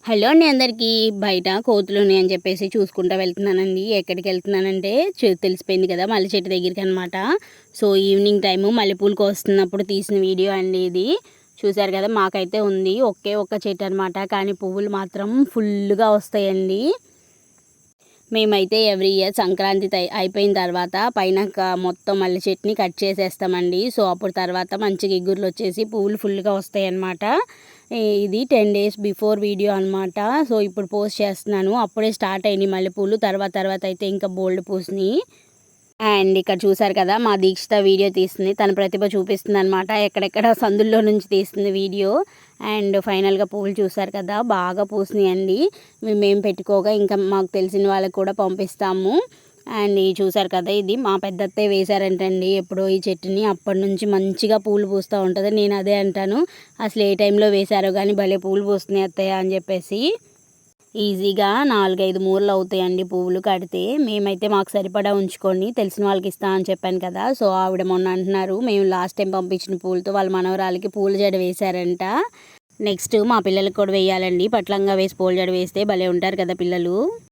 Hello అండి అందరికీ. బయట కోతులు ఉన్నాయని చెప్పేసి చూసుకుంటూ వెళ్తున్నానండి. ఎక్కడికి వెళ్తున్నానంటే తెలిసిపోయింది కదా, మల్లె చెట్టు దగ్గరికి అనమాట. సో ఈవినింగ్ టైము మల్లెపూలు కోస్తున్నప్పుడు తీసిన వీడియో అండి ఇది. చూసారు కదా, మాకైతే ఉంది ఒకే ఒక్క చెట్టు అనమాట, కానీ పువ్వులు మాత్రం ఫుల్గా వస్తాయండి. మేమైతే ఎవ్రీ ఇయర్ సంక్రాంతి అయిపోయిన తర్వాత పైన మొత్తం మల్లె చెట్టుని కట్ చేసేస్తామండి. సో అప్పుడు తర్వాత మంచిగా ఇగుర్లు వచ్చేసి పువ్వులు ఫుల్గా వస్తాయి అన్నమాట. ఇది 10 days బిఫోర్ వీడియో అనమాట. సో ఇప్పుడు పోస్ట్ చేస్తున్నాను. అప్పుడే స్టార్ట్ అయినాయి మల్లెపూలు. తర్వాత అయితే ఇంకా బోల్డ్ పూసినాయి. అండ్ ఇక్కడ చూసారు కదా, మా దీక్షిత వీడియో తీస్తుంది. తన ప్రతిభ చూపిస్తుంది అనమాట. ఎక్కడెక్కడ సందుల్లో నుంచి తీస్తుంది వీడియో. అండ్ ఫైనల్గా పువ్వులు చూసారు కదా, బాగా పూసినాయండి. మేము పెట్టుకోగా ఇంకా మాకు తెలిసిన వాళ్ళకి కూడా పంపిస్తాము. అండ్ చూసారు కదా, ఇది మా పెద్దత్తే వేశారంటండి ఎప్పుడో ఈ చెట్టుని. అప్పటి నుంచి మంచిగా పూలు పూస్తూ ఉంటుంది. నేను అదే అంటాను, అసలు ఏ టైంలో వేశారో కానీ భలే పూలు పూస్తున్నాయి అత్తయ్య అని చెప్పేసి. ఈజీగా 4-5 మూరలు అవుతాయండి పువ్వులు కడితే. మేమైతే మాకు సరిపడా ఉంచుకొని తెలిసిన వాళ్ళకి ఇస్తా అని చెప్పాను కదా. సో ఆవిడ మొన్న అంటున్నారు, మేము లాస్ట్ టైం పంపించిన పూలతో వాళ్ళ మనవరాలకి పూల జడ వేశారంట. నెక్స్ట్ మా పిల్లలకి కూడా వేయాలండి. పట్లంగా వేసి పూల జడ వేస్తే భలే ఉంటారు కదా పిల్లలు.